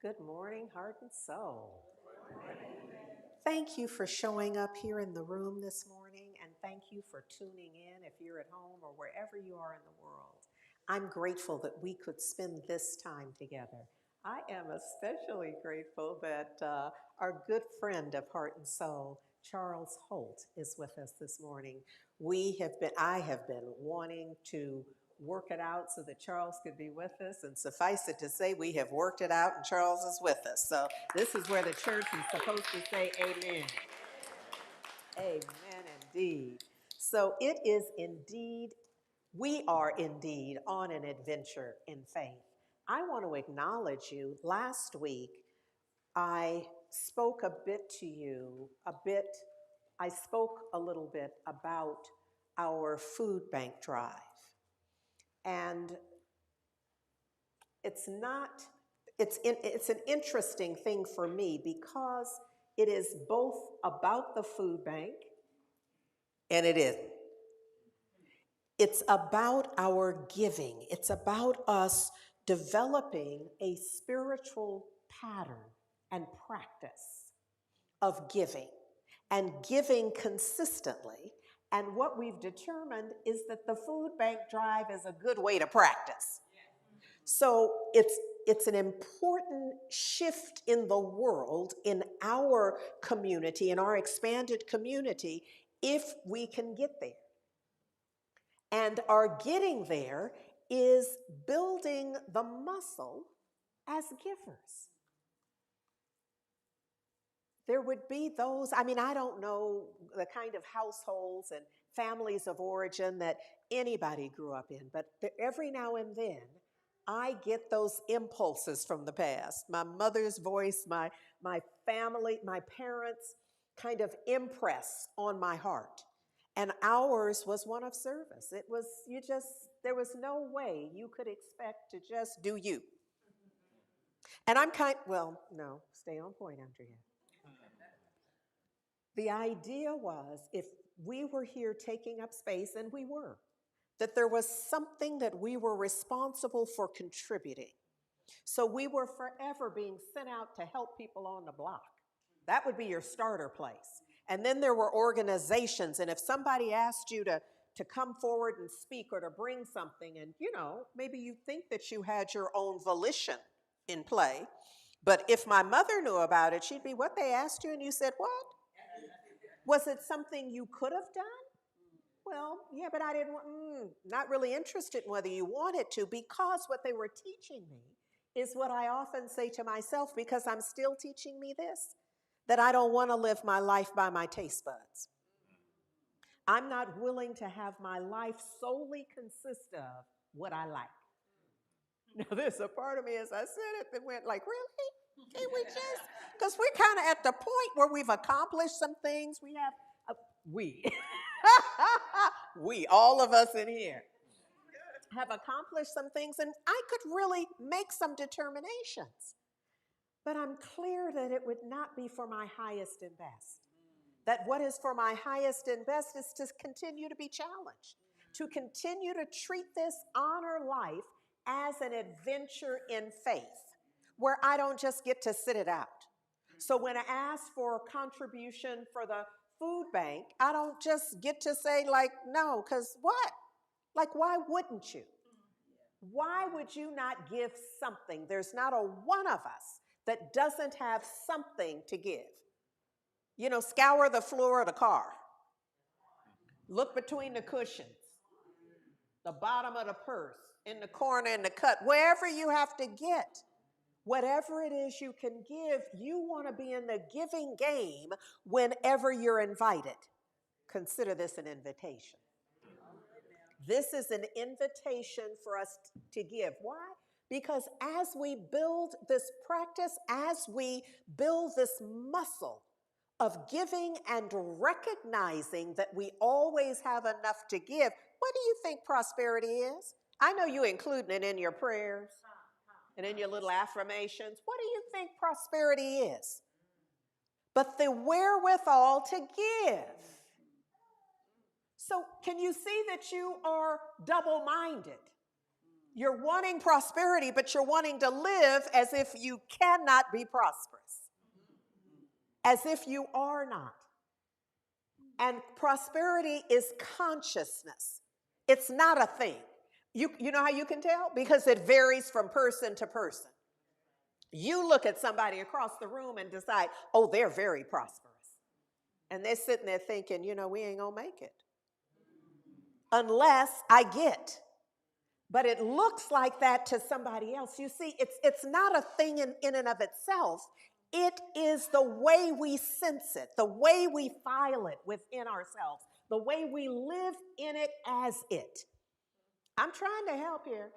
Good morning, heart and soul. Thank you for showing up here in the room this morning, and thank you for tuning in if you're at home or wherever you are in the world. I'm grateful that we could spend this time together. I am especially grateful that our good friend of heart and soul, Charles Holt, is with us this morning. I have been wanting to work it out so that Charles could be with us, and suffice it to say, we have worked it out and Charles is with us. So this is where the church is supposed to say amen. Amen indeed. So it is indeed, we are indeed on an adventure in faith. I want to acknowledge you. Last week, I spoke a bit to you, I spoke a little bit about our food bank drive. And it's not, it's an interesting thing for me because it is both about the food bank and it's about our giving. It's about us developing a spiritual pattern and practice of giving and giving consistently. And what we've determined is that the food bank drive is a good way to practice. So it's an important shift in the world, in our community, in our expanded community, if we can get there. And our getting there is building the muscle as givers. There would be those, I don't know the kind of households and families of origin that anybody grew up in, but every now and then I get those impulses from the past. My mother's voice, my family, my parents kind of impress on my heart. And ours was one of service. There was no way you could expect to just do you. And no, stay on point, Andrea. The idea was if we were here taking up space, and we were, that there was something that we were responsible for contributing. So we were forever being sent out to help people on the block. That would be your starter place. And then there were organizations, and if somebody asked you to come forward and speak or to bring something, and maybe you think that you had your own volition in play, but if my mother knew about it, she'd be, what, they asked you and you said what? Was it something you could have done? Well, yeah, but I didn't want, not really interested in whether you wanted to, because what they were teaching me is what I often say to myself, because I'm still teaching me this, that I don't want to live my life by my taste buds. I'm not willing to have my life solely consist of what I like. Now, there's a part of me, as I said it, that went like, really? Can we just? Because we're kind of at the point where we've accomplished some things. We, all of us in here, have accomplished some things, and I could really make some determinations. But I'm clear that it would not be for my highest and best. That what is for my highest and best is to continue to be challenged, to continue to treat this honor life as an adventure in faith, where I don't just get to sit it out. So when I ask for a contribution for the food bank, I don't just get to say, like, no, because what? Like, why wouldn't you? Why would you not give something? There's not a one of us that doesn't have something to give. Scour the floor of the car. Look between the cushions, the bottom of the purse, in the corner, in the cut, wherever you have to get. Whatever it is you can give, you want to be in the giving game whenever you're invited. Consider this an invitation. This is an invitation for us to give. Why? Because as we build this practice, as we build this muscle of giving and recognizing that we always have enough to give, what do you think prosperity is? I know you including it in your prayers and in your little affirmations. What do you think prosperity is? But the wherewithal to give. So can you see that you are double-minded? You're wanting prosperity, but you're wanting to live as if you cannot be prosperous, as if you are not. And prosperity is consciousness. It's not a thing. You know how you can tell? Because it varies from person to person. You look at somebody across the room and decide, oh, they're very prosperous. And they're sitting there thinking, we ain't gonna make it. Unless I get. But it looks like that to somebody else. You see, it's not a thing in and of itself. It is the way we sense it, the way we file it within ourselves, the way we live in it as it. I'm trying to help here.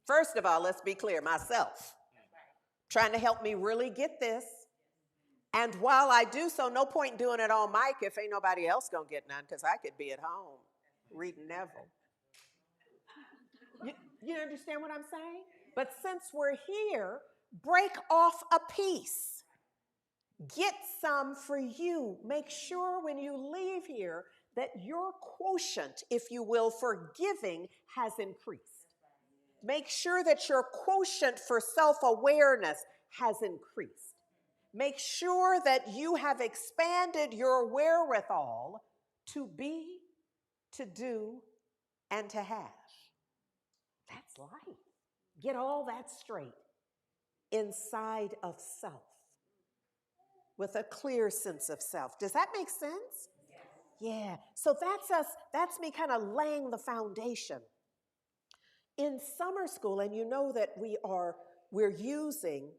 First of all, let's be clear, myself. Trying to help me really get this. And while I do so, no point in doing it on mic if ain't nobody else gonna get none, because I could be at home reading Neville. You understand what I'm saying? But since we're here, break off a piece. Get some for you. Make sure when you leave here that your quotient, if you will, for giving has increased. Make sure that your quotient for self-awareness has increased. Make sure that you have expanded your wherewithal to be, to do, and to have. That's life. Get all that straight inside of self with a clear sense of self.'s that make sense? Yeah. So that's me kind of laying the foundation. In summer school, and you know that we're using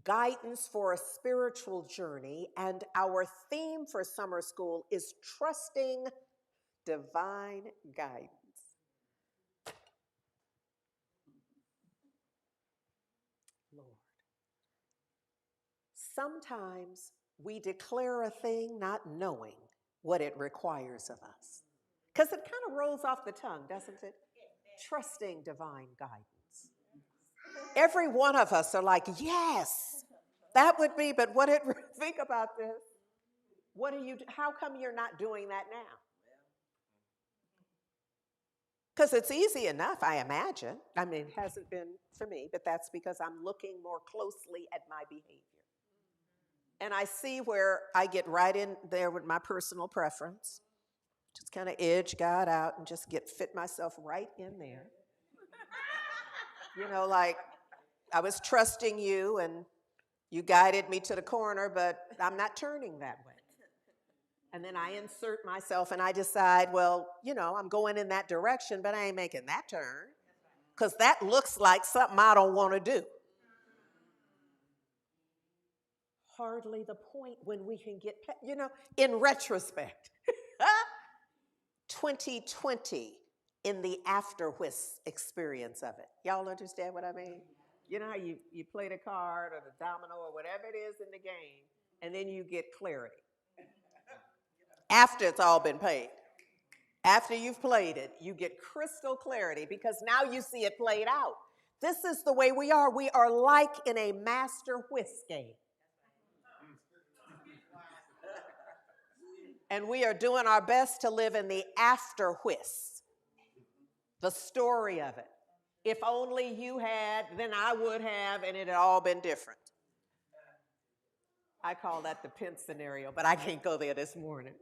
guidance for a spiritual journey, and our theme for summer school is trusting divine guidance. Lord. Sometimes we declare a thing not knowing what it requires of us. Because it kind of rolls off the tongue, doesn't it? Trusting divine guidance. Every one of us are like, yes, that would be, but think about this. How come you're not doing that now? Because it's easy enough, I imagine. I mean, it hasn't been for me, but that's because I'm looking more closely at my behavior. And I see where I get right in there with my personal preference. Just kind of edge God out and just fit myself right in there. Like I was trusting you and you guided me to the corner, but I'm not turning that way. And then I insert myself and I decide, well, I'm going in that direction, but I ain't making that turn because that looks like something I don't want to do. Hardly the point when we can get, in retrospect, 2020 in the after whisk experience of it. Y'all understand what I mean? You know how you play the card or the domino or whatever it is in the game, and then you get clarity. After it's all been paid. After you've played it, you get crystal clarity because now you see it played out. This is the way we are. We are like in a master whisk game. And we are doing our best to live in the after whisk, the story of it. If only you had, then I would have, and it had all been different. I call that the Pence scenario, but I can't go there this morning.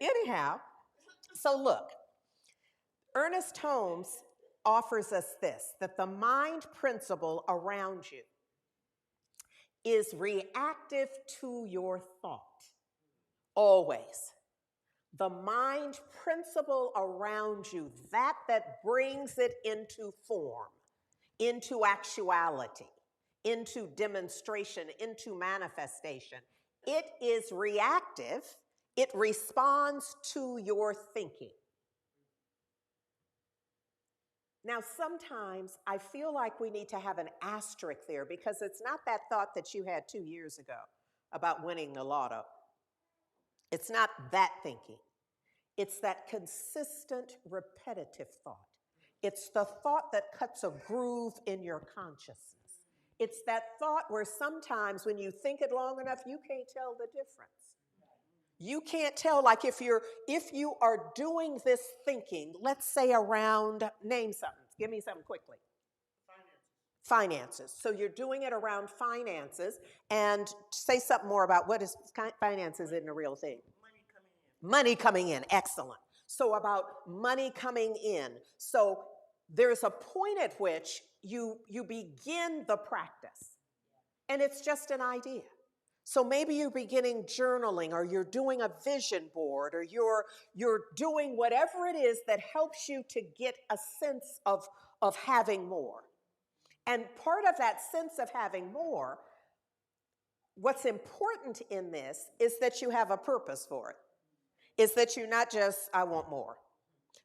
Anyhow, so look, Ernest Holmes offers us this, that the mind principle around you is reactive to your thought, always. The mind principle around you, that brings it into form, into actuality, into demonstration, into manifestation. It is reactive. It responds to your thinking. Now, sometimes I feel like we need to have an asterisk there because it's not that thought that you had 2 years ago about winning the lotto. It's not that thinking. It's that consistent, repetitive thought. It's the thought that cuts a groove in your consciousness. It's that thought where sometimes when you think it long enough, you can't tell the difference. You can't tell, like if you are doing this thinking, let's say around, name something, Give me something quickly. Finances. So you're doing it around finances. And say something more about what is finances isn't a real thing. Money coming in. Excellent. So about money coming in. So there's a point at which you begin the practice. And it's just an idea. So maybe you're beginning journaling, or you're doing a vision board, or you're doing whatever it is that helps you to get a sense of having more. And part of that sense of having more, what's important in this is that you have a purpose for it. Is that you're not just, I want more.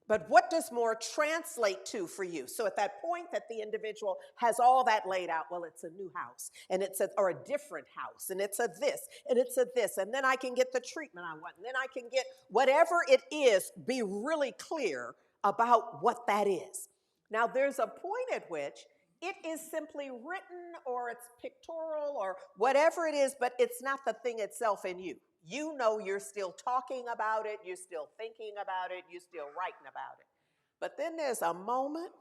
But what does more translate to for you? So at that point that the individual has all that laid out, well, it's a new house, and or a different house, and it's a this, and it's a this, and then I can get the treatment I want, and then I can get whatever it is, be really clear about what that is. Now, there's a point at which it is simply written, or it's pictorial, or whatever it is, but it's not the thing itself in you. You know you're still talking about it, you're still thinking about it, you're still writing about it. But then there's a moment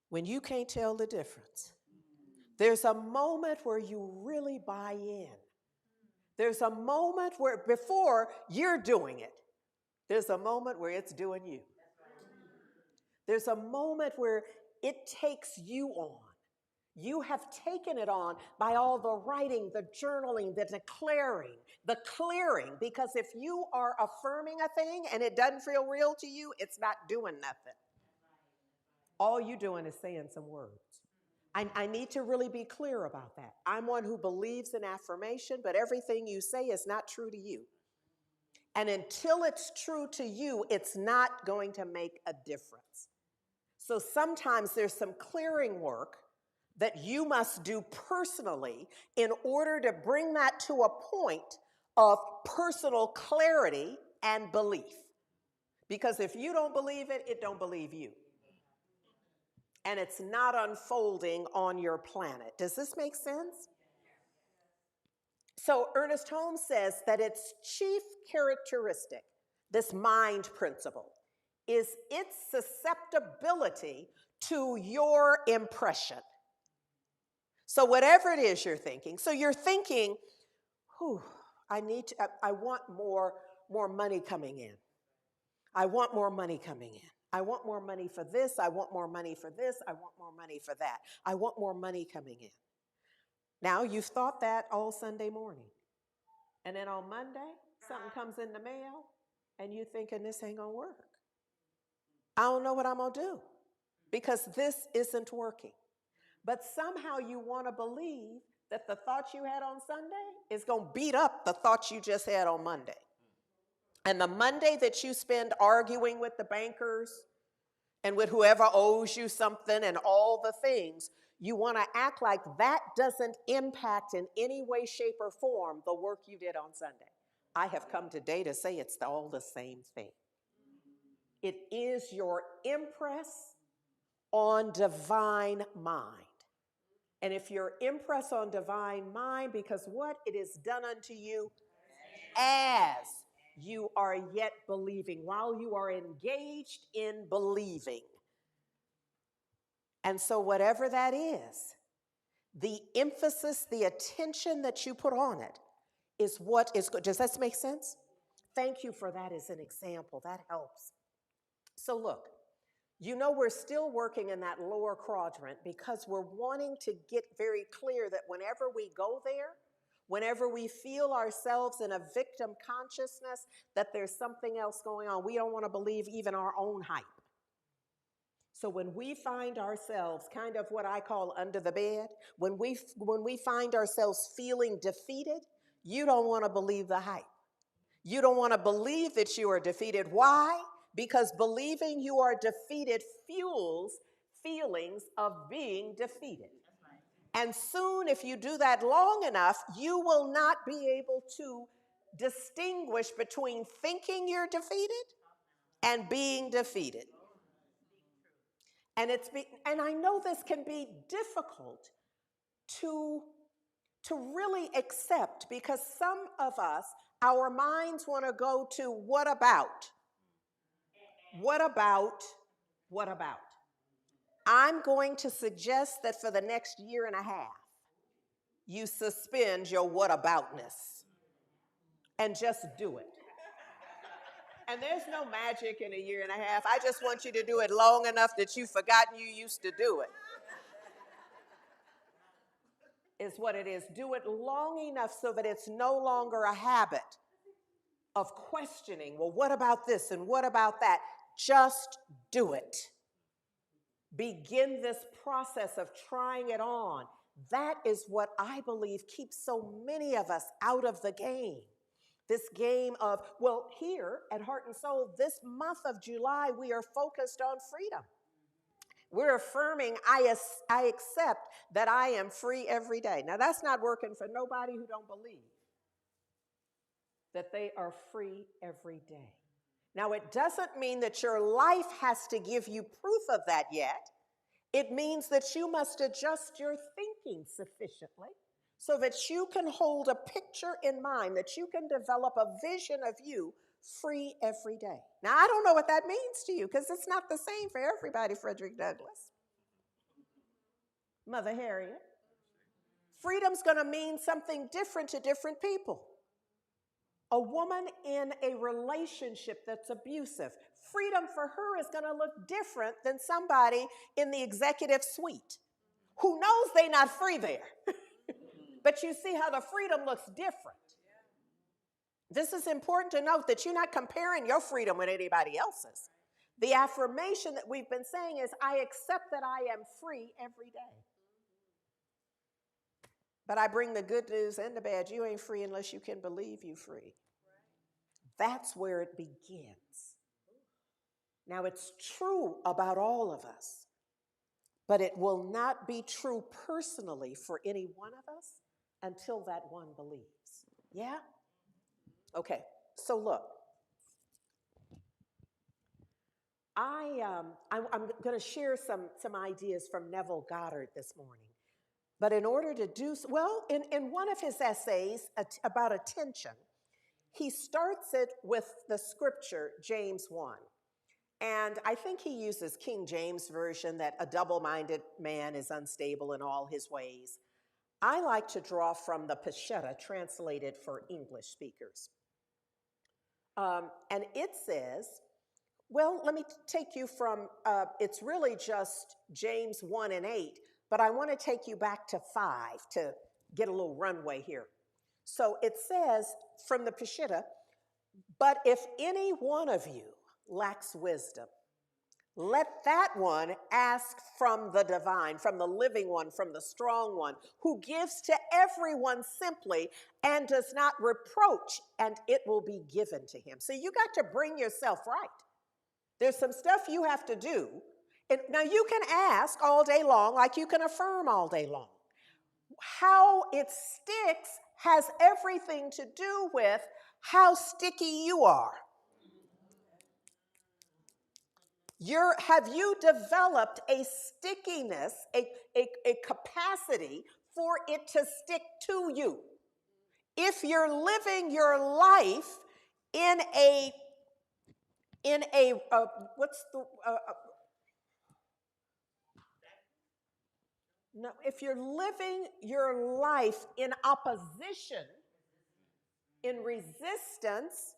when you can't tell the difference. There's a moment where you really buy in. There's a moment where before you're doing it, there's a moment where it's doing you. There's a moment where it takes you on. You have taken it on by all the writing, the journaling, the declaring, the clearing, because if you are affirming a thing and it doesn't feel real to you, it's not doing nothing. All you're doing is saying some words. I need to really be clear about that. I'm one who believes in affirmation, but everything you say is not true to you. And until it's true to you, it's not going to make a difference. So sometimes there's some clearing work that you must do personally in order to bring that to a point of personal clarity and belief. Because if you don't believe it, it don't believe you. And it's not unfolding on your planet. Does this make sense? So Ernest Holmes says that its chief characteristic, this mind principle, is its susceptibility to your impression. So whatever it is you're thinking, so you're thinking, I want more money coming in. I want more money coming in. I want more money for this. I want more money for this. I want more money for that. I want more money coming in. Now, you've thought that all Sunday morning. And then on Monday, something comes in the mail, and you're thinking, this ain't going to work. I don't know what I'm going to do because this isn't working. But somehow you want to believe that the thoughts you had on Sunday is going to beat up the thoughts you just had on Monday. And the Monday that you spend arguing with the bankers and with whoever owes you something and all the things, you want to act like that doesn't impact in any way, shape, or form the work you did on Sunday. I have come today to say it's all the same thing. It is your impress on divine mind. And if you're impressed on divine mind, because what it is done unto you as you are yet believing, while you are engaged in believing. And so whatever that is, the emphasis, the attention that you put on it is what is good. Does that make sense? Thank you for that as an example. That helps. So look, you know we're still working in that lower quadrant because we're wanting to get very clear that whenever we go there, whenever we feel ourselves in a victim consciousness, that there's something else going on. We don't want to believe even our own hype. So when we find ourselves kind of what I call under the bed, when we find ourselves feeling defeated, you don't want to believe the hype. You don't want to believe that you are defeated. Why? Because believing you are defeated fuels feelings of being defeated. And soon, if you do that long enough, you will not be able to distinguish between thinking you're defeated and being defeated. And I know this can be difficult to really accept because some of us, our minds want to go to what about? What about? What about? I'm going to suggest that for the next year and a half, you suspend your whataboutness and just do it. And there's no magic in a year and a half. I just want you to do it long enough that you've forgotten you used to do it. Is what it is. Do it long enough so that it's no longer a habit of questioning, well, what about this and what about that? Just do it. Begin this process of trying it on. That is what I believe keeps so many of us out of the game. This game of, well, here at Heart and Soul, this month of July, we are focused on freedom. We're affirming, I accept that I am free every day. Now, that's not working for nobody who don't believe that they are free every day. Now, it doesn't mean that your life has to give you proof of that yet. It means that you must adjust your thinking sufficiently so that you can hold a picture in mind, that you can develop a vision of you free every day. Now, I don't know what that means to you because it's not the same for everybody, Frederick Douglass. Mother Harriet. Freedom's going to mean something different to different people. A woman in a relationship that's abusive, freedom for her is going to look different than somebody in the executive suite who knows they're not free there. But you see how the freedom looks different. This is important to note that you're not comparing your freedom with anybody else's. The affirmation that we've been saying is, I accept that I am free every day. But I bring the good news and the bad. You ain't free unless you can believe you free. That's where it begins. Now, it's true about all of us, but it will not be true personally for any one of us until that one believes. Yeah? Okay, so look. I'm going to share some ideas from Neville Goddard this morning. But in order to do so, well, in one of his essays about attention, he starts it with the scripture, James 1. And I think he uses King James Version, that a double-minded man is unstable in all his ways. I like to draw from the Peshitta, translated for English speakers. And it says, well, let me take you from, it's really just James 1 and 8, but I want to take you back to 5 to get a little runway here. So it says from the Peshitta, but if any one of you lacks wisdom, let that one ask from the divine, from the living one, from the strong one, who gives to everyone simply and does not reproach, and it will be given to him. So you got to bring yourself right. There's some stuff you have to do. And now you can ask all day long, like you can affirm all day long. How it sticks has everything to do with how sticky you are. Have you developed a stickiness, a capacity for it to stick to you? If you're living your life in a if you're living your life in opposition, in resistance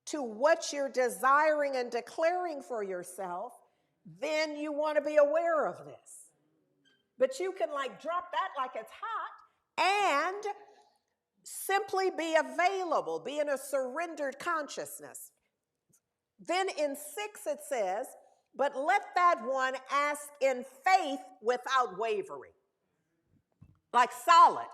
to what you're desiring and declaring for yourself, then you want to be aware of this. But you can drop that like it's hot and simply be available, be in a surrendered consciousness. Then in 6 it says, but let that one ask in faith without wavering. Like solid.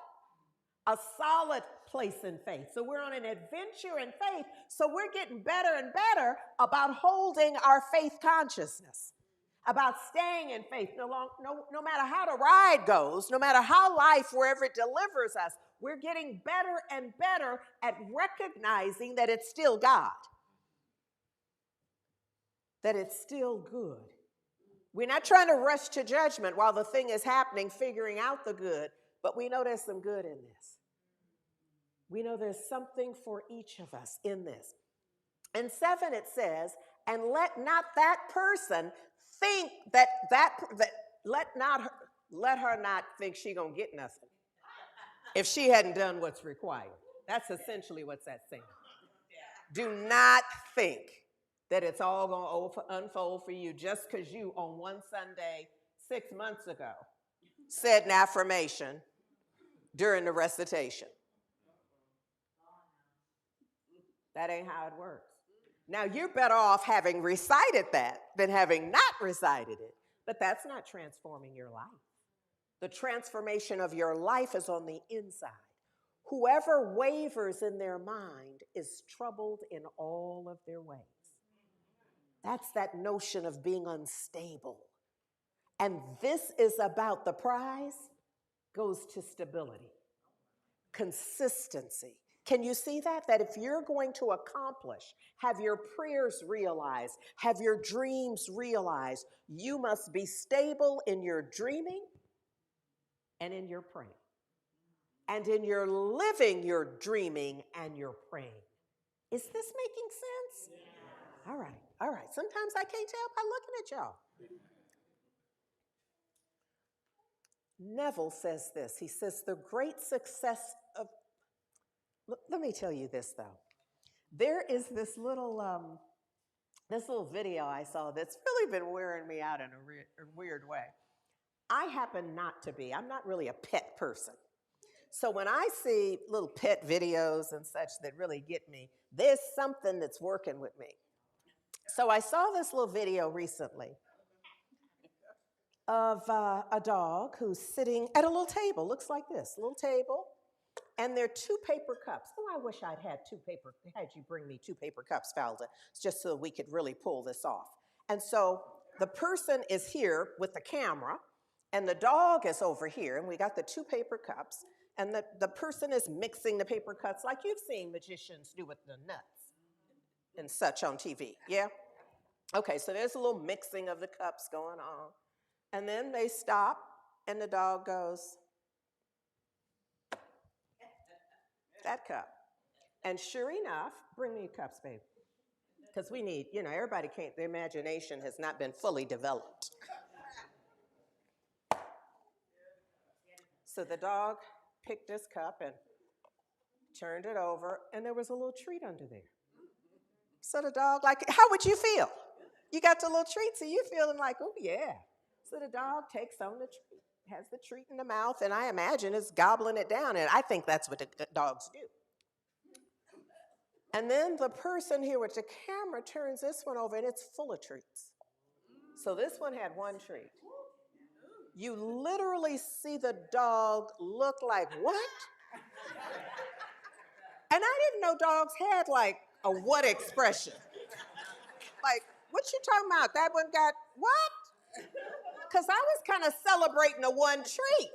A solid place in faith. So we're on an adventure in faith. So we're getting better and better about holding our faith consciousness, about staying in faith. No matter how the ride goes, no matter how life, wherever it delivers us, we're getting better and better at recognizing that it's still God, that it's still good. We're not trying to rush to judgment while the thing is happening, figuring out the good, but we know there's some good in this. We know there's something for each of us in this. In 7 it says, And let not that person think let her not think she gonna get nothing if she hadn't done what's required. That's essentially what's that saying. Do not think that it's all going to unfold for you just because you, on one Sunday 6 months ago, said an affirmation during the recitation. That ain't how it works. Now, you're better off having recited that than having not recited it, but that's not transforming your life. The transformation of your life is on the inside. Whoever wavers in their mind is troubled in all of their ways. That's that notion of being unstable. And this is about the prize goes to stability, consistency. Can you see that? That if you're going to accomplish, have your prayers realized, have your dreams realized, you must be stable in your dreaming and in your praying. And in your living, your dreaming and your praying. Is this making sense? Yeah. All right. Sometimes I can't tell by looking at y'all. Neville says this. He says, the great success of, let me tell you this though. There is this little video I saw that's really been wearing me out in a weird way. I happen not to be. I'm not really a pet person. So when I see little pet videos and such that really get me, there's something that's working with me. So I saw this little video recently of a dog who's sitting at a little table, looks like this, little table, and there are 2 paper cups. Oh, I wish I'd had you bring me 2 paper cups, Falda, just so we could really pull this off. And so the person is here with the camera, and the dog is over here, and we got the 2 paper cups, and the person is mixing the paper cups like you've seen magicians do with the nuts and such on TV, yeah? Okay, so there's a little mixing of the cups going on. And then they stop, and the dog goes, that cup. And sure enough, bring me cups, babe. Because we need, everybody can't, their imagination has not been fully developed. So the dog picked this cup and turned it over, and there was a little treat under there. So the dog, how would you feel? You got the little treat, so you're feeling like, oh, yeah. So the dog takes on the treat, has the treat in the mouth, and I imagine is gobbling it down, and I think that's what the dogs do. And then the person here with the camera turns this one over, and it's full of treats. So this one had 1 treat. You literally see the dog look like, what? And I didn't know dogs had a what expression. What you talking about? That one got what? Because I was kind of celebrating the 1 treat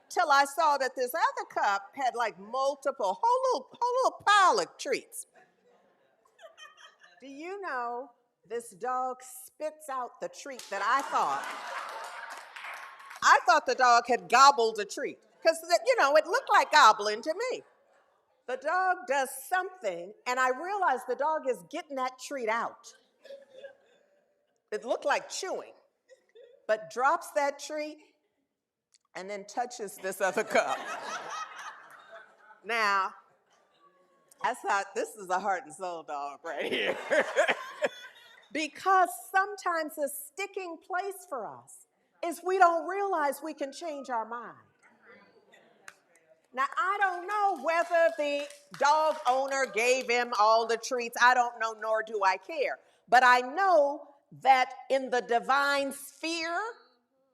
till I saw that this other cup had multiple, whole little pile of treats. Do you know this dog spits out the treat that I thought the dog had gobbled a treat. Because, it looked like gobbling to me. The dog does something, and I realize the dog is getting that treat out. It looked like chewing, but drops that treat and then touches this other cup. Now, I thought, this is a heart and soul dog right here. Because sometimes a sticking place for us is we don't realize we can change our mind. Now, I don't know whether the dog owner gave him all the treats. I don't know, nor do I care. But I know that in the divine sphere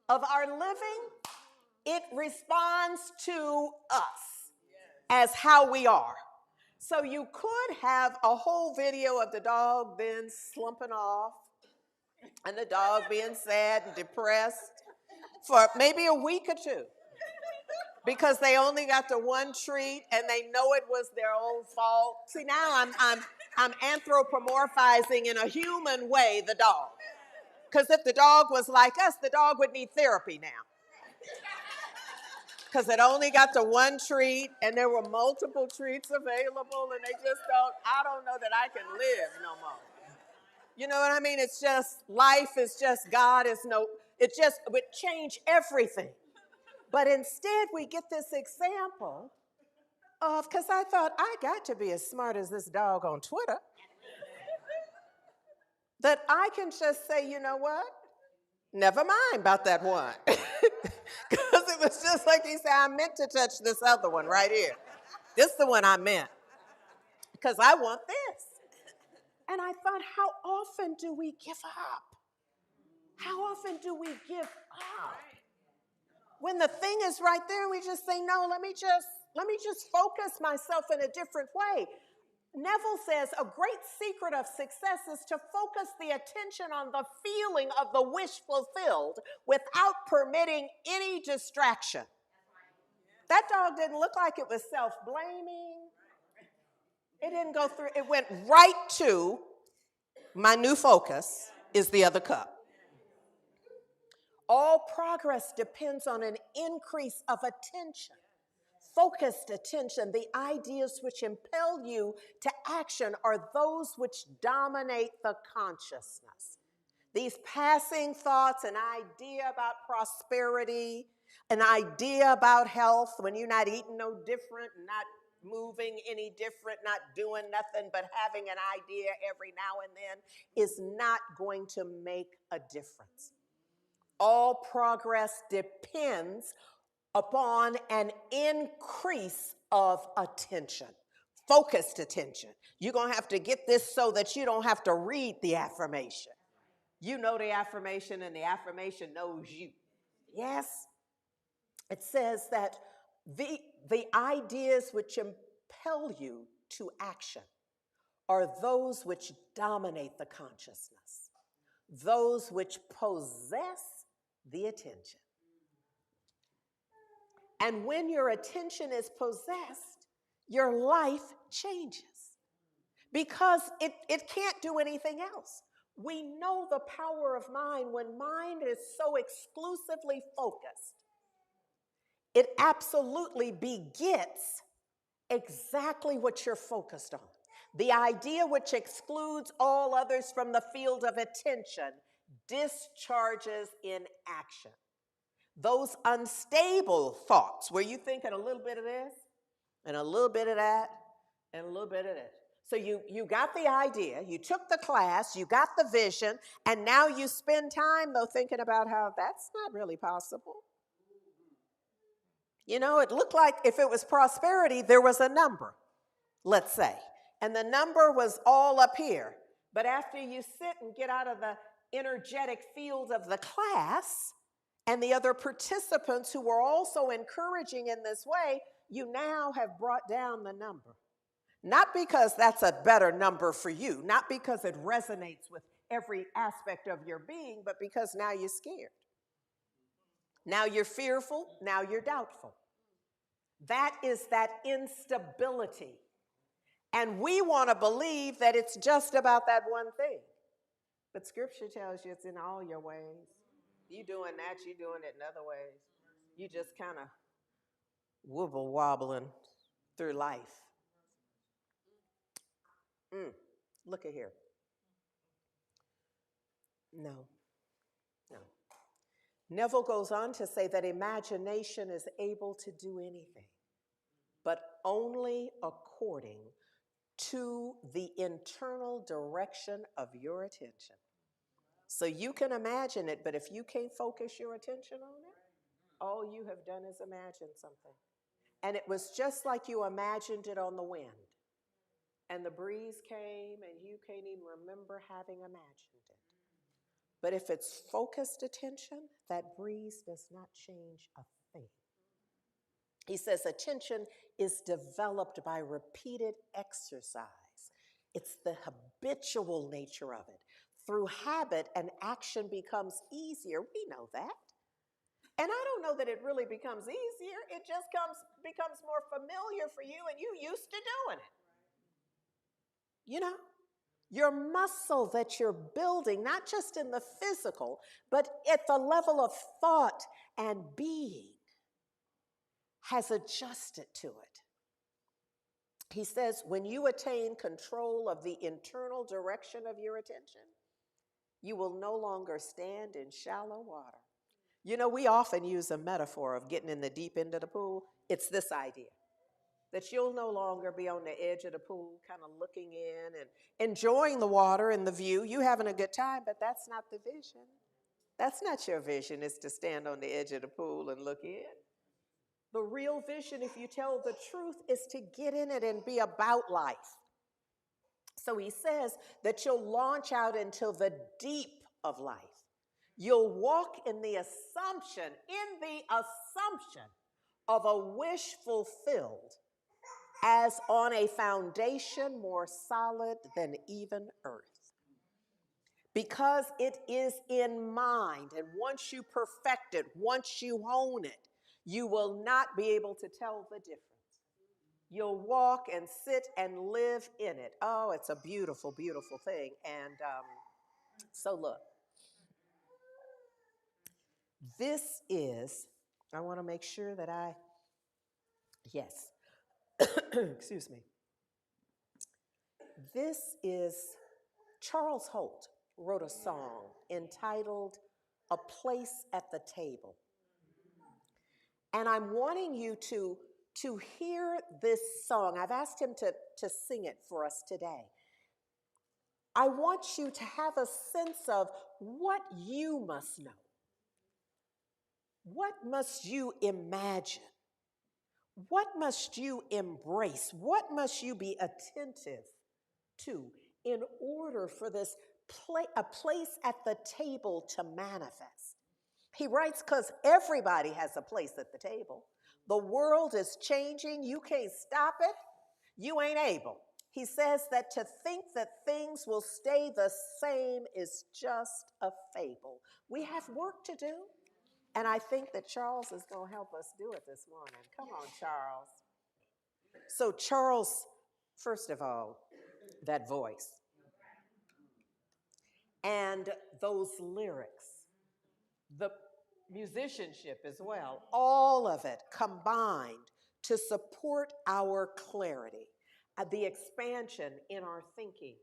of our living, it responds to us as how we are. So you could have a whole video of the dog then slumping off and the dog being sad and depressed for maybe a week or 2 because they only got the 1 treat and they know it was their own fault. See, now I'm anthropomorphizing in a human way the dog. Because if the dog was like us, the dog would need therapy now. Because it only got the 1 treat, and there were multiple treats available, and I don't know that I can live no more. You know what I mean? It's just, life is just, God is no, it just would change everything. But instead, we get this example of, because I thought, I got to be as smart as this dog on Twitter, that I can just say, you know what? Never mind about that one. Because it was just like he said, I meant to touch this other one right here. This is the one I meant. Because I want this. And I thought, how often do we give up? How often do we give up? When the thing is right there, we just say, no, let me just focus myself in a different way. Neville says a great secret of success is to focus the attention on the feeling of the wish fulfilled without permitting any distraction. That dog didn't look like it was self-blaming. It didn't go through, it went right to my new focus is the other cup. All progress depends on an increase of attention. Focused attention, the ideas which impel you to action are those which dominate the consciousness. These passing thoughts, an idea about prosperity, an idea about health, when you're not eating no different, not moving any different, not doing nothing but having an idea every now and then, is not going to make a difference. All progress depends upon an increase of attention, focused attention. You're going to have to get this so that you don't have to read the affirmation. You know the affirmation and the affirmation knows you. Yes? It says that the ideas which impel you to action are those which dominate the consciousness, those which possess the attention. And when your attention is possessed, your life changes because it can't do anything else. We know the power of mind. When mind is so exclusively focused, it absolutely begets exactly what you're focused on. The idea which excludes all others from the field of attention discharges in action. Those unstable thoughts where you thinking a little bit of this and a little bit of that and a little bit of this. So you got the idea, you took the class, you got the vision, and now you spend time though thinking about how that's not really possible. You know, it looked like if it was prosperity, there was a number, let's say, and the number was all up here. But after you sit and get out of the energetic field of the class, and the other participants who were also encouraging in this way, you now have brought down the number. Not because that's a better number for you, not because it resonates with every aspect of your being, but because now you're scared. Now you're fearful, now you're doubtful. That is that instability. And we want to believe that it's just about that one thing. But Scripture tells you it's in all your ways. You doing that, you doing it in other ways. You just kind of wobble wobbling through life. Look at here. No. Neville goes on to say that imagination is able to do anything, but only according to the internal direction of your attention. So you can imagine it, but if you can't focus your attention on it, all you have done is imagine something. And it was just like you imagined it on the wind. And the breeze came and you can't even remember having imagined it. But if it's focused attention, that breeze does not change a thing. He says attention is developed by repeated exercise. It's the habitual nature of it. Through habit, an action becomes easier. We know that. And I don't know that it really becomes easier. It just becomes more familiar for you and you used to doing it. You know, your muscle that you're building, not just in the physical, but at the level of thought and being, has adjusted to it. He says, when you attain control of the internal direction of your attention, You will no longer stand in shallow water. You know, we often use a metaphor of getting in the deep end of the pool. It's this idea that you'll no longer be on the edge of the pool, kind of looking in and enjoying the water and the view. You having a good time, but that's not the vision. That's not your vision, is to stand on the edge of the pool and look in. The real vision, if you tell the truth, is to get in it and be about life. So he says that you'll launch out into the deep of life. You'll walk in the assumption of a wish fulfilled, as on a foundation more solid than even earth. Because it is in mind, and once you perfect it, once you hone it, you will not be able to tell the difference. You'll walk and sit and live in it. Oh, it's a beautiful, beautiful thing. And so look, this is, I want to make sure that yes, excuse me. This is, Charles Holt wrote a song entitled "A Place at the Table." And I'm wanting you to hear this song. I've asked him to sing it for us today. I want you to have a sense of what you must know. What must you imagine? What must you embrace? What must you be attentive to in order for this a place at the table to manifest? He writes, because everybody has a place at the table. The world is changing. You can't stop it. You ain't able. He says that to think that things will stay the same is just a fable. We have work to do. And I think that Charles is going to help us do it this morning. Come on, Charles. So Charles, first of all, that voice and those lyrics, the musicianship as well, all of it combined to support our clarity, the expansion in our thinking,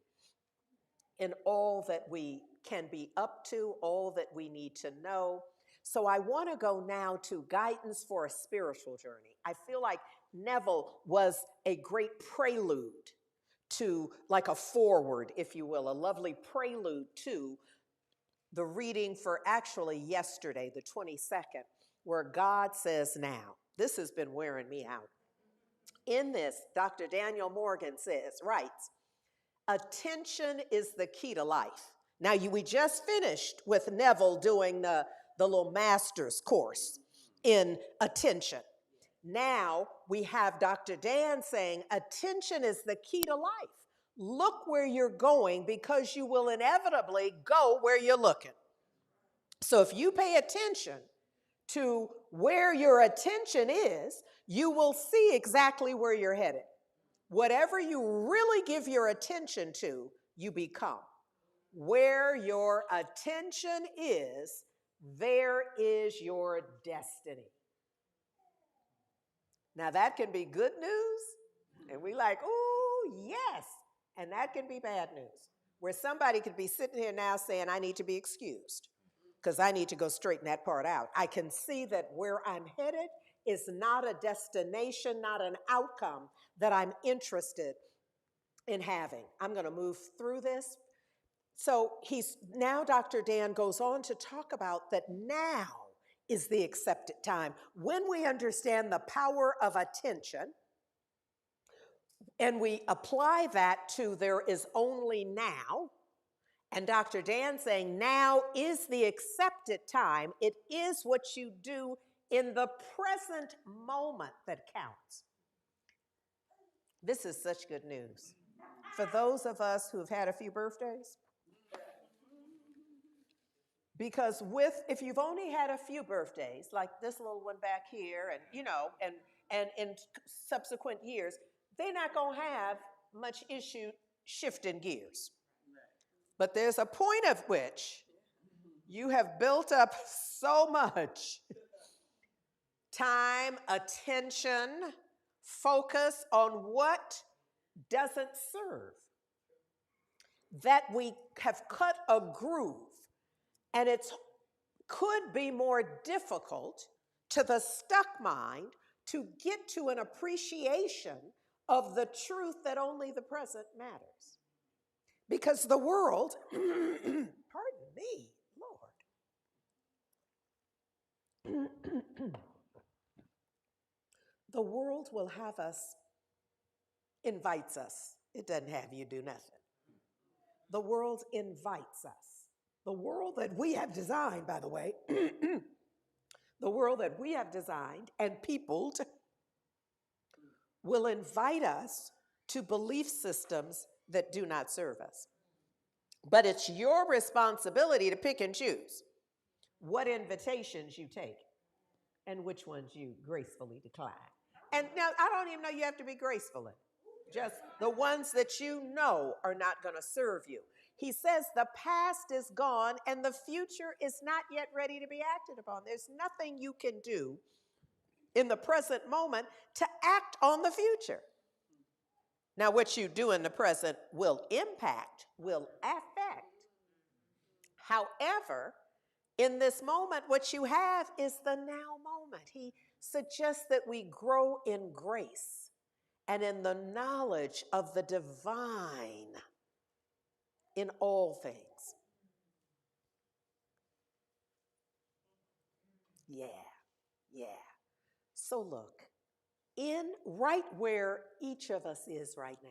in all that we can be up to, all that we need to know. So I want to go now to guidance for a spiritual journey. I feel like Neville was a great prelude to, like a foreword, if you will, a lovely prelude to the reading for actually yesterday, the 22nd, where God says now. This has been wearing me out. In this, Dr. Daniel Morgan writes, attention is the key to life. Now, we just finished with Neville doing the little master's course in attention. Now we have Dr. Dan saying attention is the key to life. Look where you're going, because you will inevitably go where you're looking. So if you pay attention to where your attention is, you will see exactly where you're headed. Whatever you really give your attention to, you become. Where your attention is, there is your destiny. Now that can be good news, and we like, ooh, yes. And that can be bad news, where somebody could be sitting here now saying, I need to be excused because I need to go straighten that part out. I can see that where I'm headed is not a destination, not an outcome that I'm interested in having. I'm going to move through this. So now Dr. Dan goes on to talk about that now is the accepted time. When we understand the power of attention and we apply that to there is only now, and Dr. Dan saying now is the accepted time, it is what you do in the present moment that counts. This is such good news. For those of us who have had a few birthdays, because if you've only had a few birthdays, like this little one back here, and in subsequent years, they're not going to have much issue shifting gears. But there's a point at which you have built up so much time, attention, focus on what doesn't serve, that we have cut a groove And it could be more difficult to the stuck mind to get to an appreciation of the truth that only the present matters. Because the world, pardon me, Lord, the world will have us, invites us. It doesn't have you do nothing. The world invites us. The world that we have designed, by the way, the world that we have designed and peopled will invite us to belief systems that do not serve us. But it's your responsibility to pick and choose what invitations you take and which ones you gracefully decline. And now I don't even know you have to be graceful in. Just the ones that you know are not going to serve you. He says the past is gone and the future is not yet ready to be acted upon. There's nothing you can do in the present moment to act on the future. Now, what you do in the present will impact, will affect. However, in this moment, what you have is the now moment. He suggests that we grow in grace and in the knowledge of the divine in all things. Yeah. So look, in right where each of us is right now,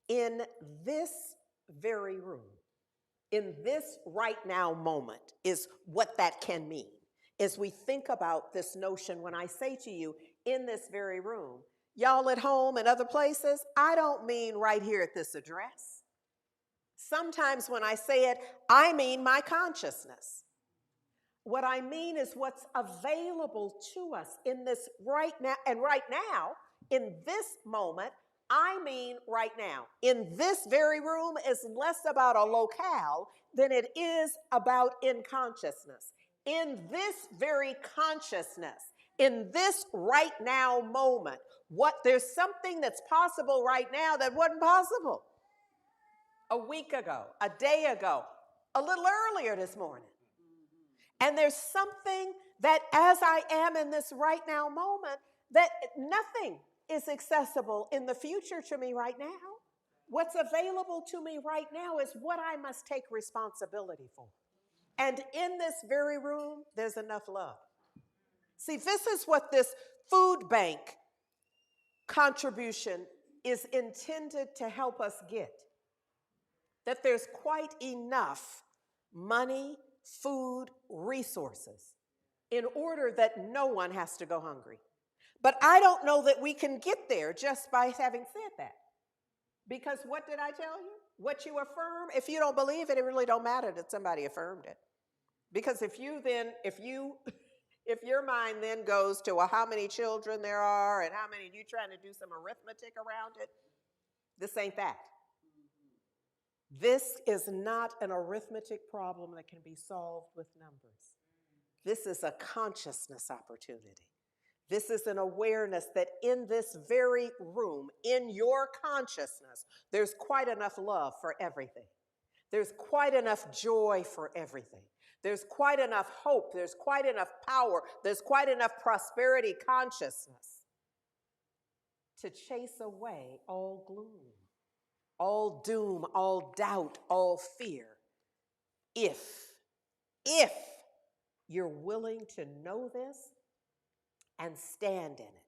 in this very room, in this right now moment is what that can mean. As we think about this notion, when I say to you, in this very room, y'all at home and other places, I don't mean right here at this address. Sometimes when I say it, I mean my consciousness. What I mean is what's available to us in this right now. And right now, in this moment, I mean right now. In this very room is less about a locale than it is about in consciousness. In this very consciousness, in this right now moment, there's something that's possible right now that wasn't possible a week ago, a day ago, a little earlier this morning. And there's something that as I am in this right now moment, that nothing is accessible in the future to me right now. What's available to me right now is what I must take responsibility for. And in this very room, there's enough love. See, this is what this food bank contribution is intended to help us get. That there's quite enough money, food, resources in order that no one has to go hungry. But I don't know that we can get there just by having said that. Because what did I tell you? What you affirm, if you don't believe it, it really don't matter that somebody affirmed it. Because if your mind then goes to, well, how many children there are and how many, you trying to do some arithmetic around it, this ain't that. This is not an arithmetic problem that can be solved with numbers. This is a consciousness opportunity. This is an awareness that in this very room, in your consciousness, there's quite enough love for everything. There's quite enough joy for everything. There's quite enough hope. There's quite enough power. There's quite enough prosperity consciousness to chase away all gloom, all doom, all doubt, all fear. If you're willing to know this and stand in it.